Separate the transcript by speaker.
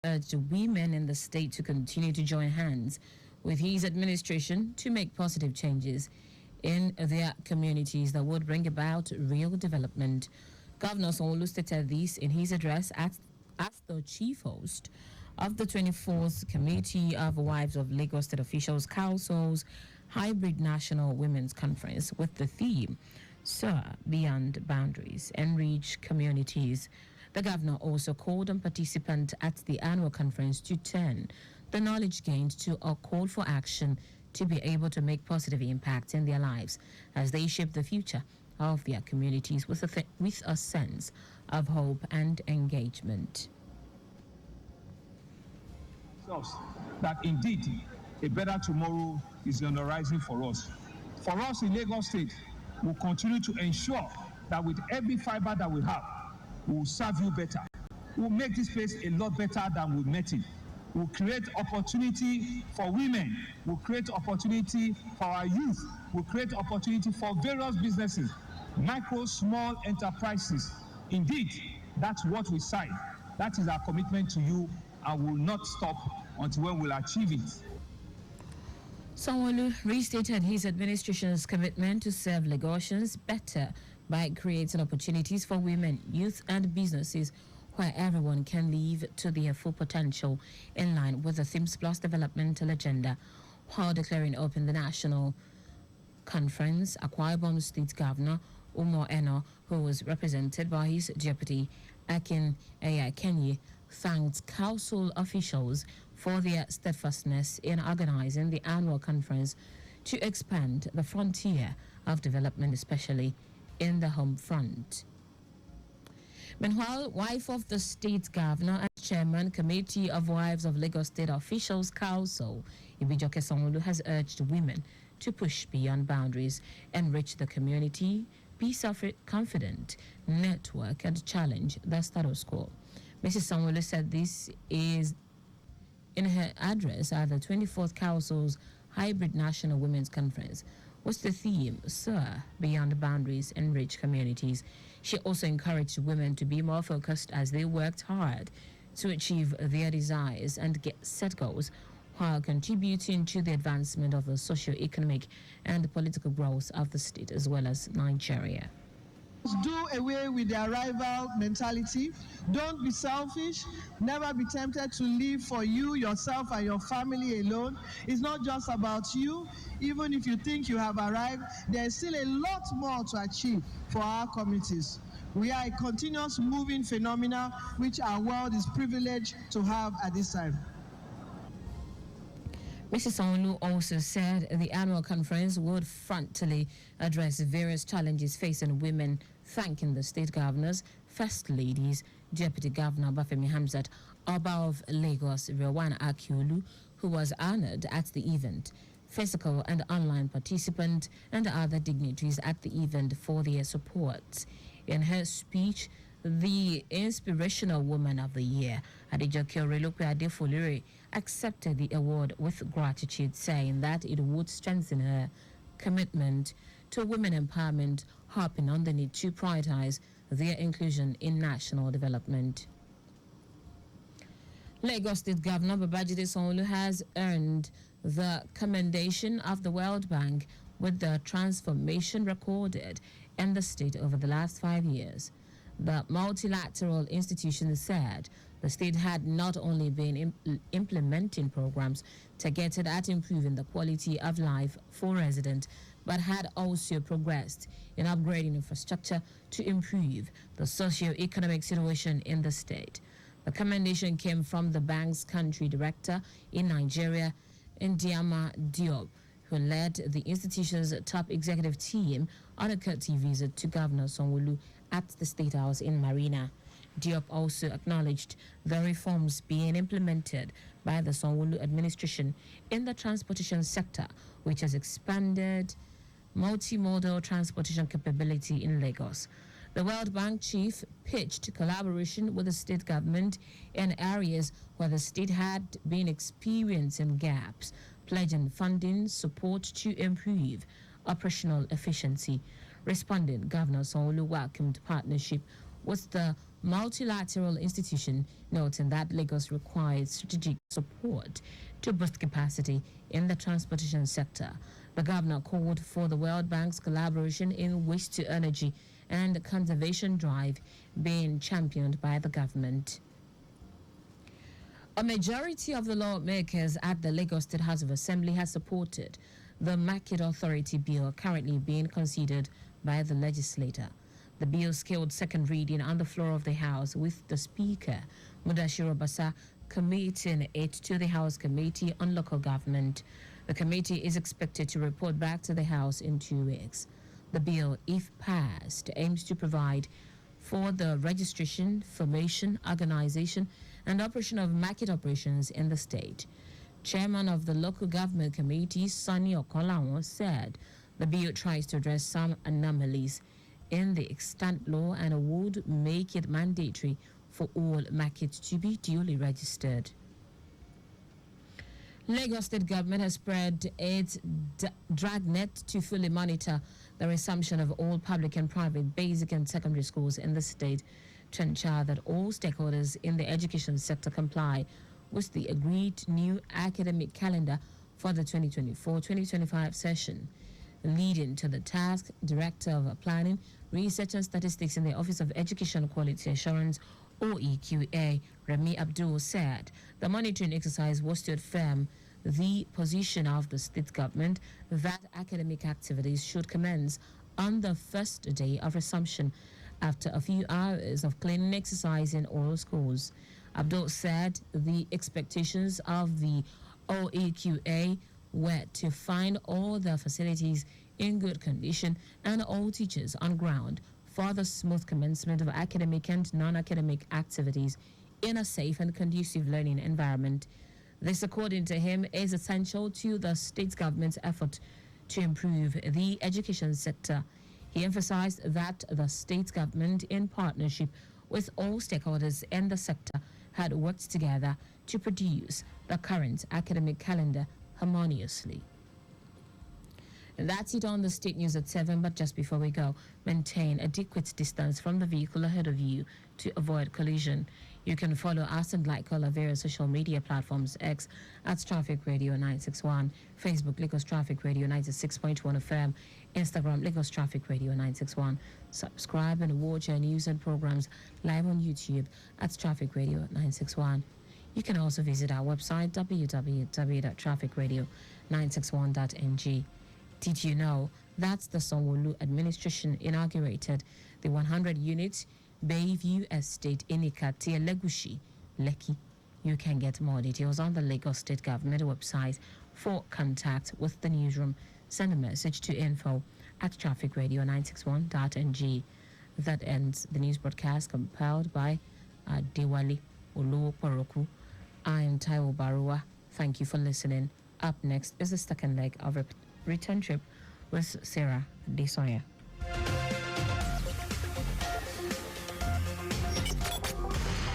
Speaker 1: urged women in the state to continue to join hands with his administration to make positive changes in their communities that would bring about real development. Governor Sanwo-Olu stated this in his address as the chief host of the 24th Committee of Wives of Lagos State Officials Council's Hybrid National Women's Conference with the theme, Soar Beyond Boundaries, Enrich Communities. The governor also called on participants at the annual conference to turn the knowledge gained to a call for action to be able to make positive impact in their lives as they shape the future of their communities with a sense of hope and engagement.
Speaker 2: That indeed a better tomorrow is on the horizon for us. For us in Lagos State, we'll continue to ensure that with every fiber that we have, we'll serve you better. We'll make this place a lot better than we met it. We'll create opportunity for women. We'll create opportunity for our youth. We'll create opportunity for various businesses, micro, small enterprises. Indeed, that's what we sign. That is our commitment to you, and will not stop until when we'll achieve it.
Speaker 1: Sanwo-Olu restated his administration's commitment to serve Lagosians better by creating opportunities for women, youth, and businesses where everyone can live to their full potential in line with the Themes Plus developmental agenda. While declaring open the national conference, Akwa Ibom State Governor Umo Eno, who was represented by his deputy Akin Kenye, thanked council officials for their steadfastness in organizing the annual conference to expand the frontier of development, especially in the home front. Meanwhile, wife of the state governor and chairman Committee of Wives of Lagos State Officials Council, Ibijoke Sanwo-Olu, has urged women to push beyond boundaries, enrich the community, be self-confident, network, and challenge the status quo. Mrs. Sanwo-Olu said this is in her address at the 24th Council's Hybrid National Women's Conference, with the theme, Soar Beyond Boundaries, Enrich Communities. She also encouraged women to be more focused as they worked hard to achieve their desires and set goals while contributing to the advancement of the socio-economic and political growth of the state as well as Nigeria.
Speaker 3: Do away with the arrival mentality. Don't be selfish. Never be tempted to live for you, yourself, and your family alone. It's not just about you. Even if you think you have arrived, there's still a lot more to achieve for our communities. We are a continuous moving phenomenon which our world is privileged to have at this time.
Speaker 1: Mrs. Sanwo-Olu also said the annual conference would frontally address various challenges facing women, thanking the state governors, first ladies, Deputy Governor Bafemi Hamzat, Oba of Lagos, Rewan Akiolu, who was honored at the event, physical and online participants, and other dignitaries at the event for their support. In her speech, the Inspirational Woman of the Year, Adejoke Orelope Adefolure, accepted the award with gratitude, saying that it would strengthen her commitment to women empowerment, harping on the need to prioritize their inclusion in national development. Lagos State Governor Babajide Sanwo-Olu has earned the commendation of the World Bank with the transformation recorded in the state over the last 5 years. The multilateral institution said the state had not only been implementing programs targeted at improving the quality of life for residents, but had also progressed in upgrading infrastructure to improve the socio-economic situation in the state. The commendation came from the bank's country director in Nigeria, Ndiama Diop, who led the institution's top executive team on a courtesy visit to Governor Sanwo-Olu at the State House in Marina. Diop also acknowledged the reforms being implemented by the Sanwo-Olu administration in the transportation sector, which has expanded multimodal transportation capability in Lagos. The World Bank chief pitched collaboration with the state government in areas where the state had been experiencing gaps, pledging funding support to improve operational efficiency. Responding, Governor Sanwo-Olu welcomed partnership with the multilateral institution, noting that Lagos requires strategic support to boost capacity in the transportation sector. The governor called for the World Bank's collaboration in waste-to-energy and conservation drive being championed by the government. A majority of the lawmakers at the Lagos State House of Assembly has supported the Market Authority bill currently being considered by the legislator. The bill scaled second reading on the floor of the House, with the Speaker, Mudashiru Basa, committing it to the House Committee on Local Government. The committee is expected to report back to the House in 2 weeks. The bill, if passed, aims to provide for the registration, formation, organization, and operation of market operations in the state. Chairman of the Local Government Committee, Sani Okolawon, said the bill tries to address some anomalies in the extant law and would make it mandatory for all markets to be duly registered. Lagos State Government has spread its dragnet to fully monitor the resumption of all public and private basic and secondary schools in the state to ensure that all stakeholders in the education sector comply with the agreed new academic calendar for the 2024-2025 session. Leading to the task, Director of Planning, Research and Statistics in the Office of Education Quality Assurance, OEQA, Remy Abdul, said the monitoring exercise was to affirm the position of the state government that academic activities should commence on the first day of resumption after a few hours of cleaning exercise in all schools. Abdul said the expectations of the OEQA were to find all the facilities in good condition and all teachers on ground for the smooth commencement of academic and non-academic activities in a safe and conducive learning environment. This, according to him, is essential to the state government's effort to improve the education sector. He emphasized that the state government, in partnership with all stakeholders in the sector, had worked together to produce the current academic calendar harmoniously. And that's it on the State News at 7, but just before we go, maintain adequate distance from the vehicle ahead of you to avoid collision. You can follow us and like all our various social media platforms: X at Traffic Radio 961, Facebook Lagos Traffic Radio 96.1 FM, Instagram Lagos Traffic Radio 961. Subscribe and watch our news and programs live on YouTube at Traffic Radio 961. You can also visit our website www.trafficradio961.ng. Did you know that the Sanwo-Olu administration inaugurated the 100-unit Bayview Estate in Ikati, Elegushi, Lekki? You can get more details on the Lagos State Government website. For contact with the newsroom, send a message to info@trafficradio961.ng. That ends the news broadcast compiled by Dewali Oluwoporoku. I am Taiwo Baruwa. Thank you for listening. Up next is the second leg of a return trip with Sarah Desoya.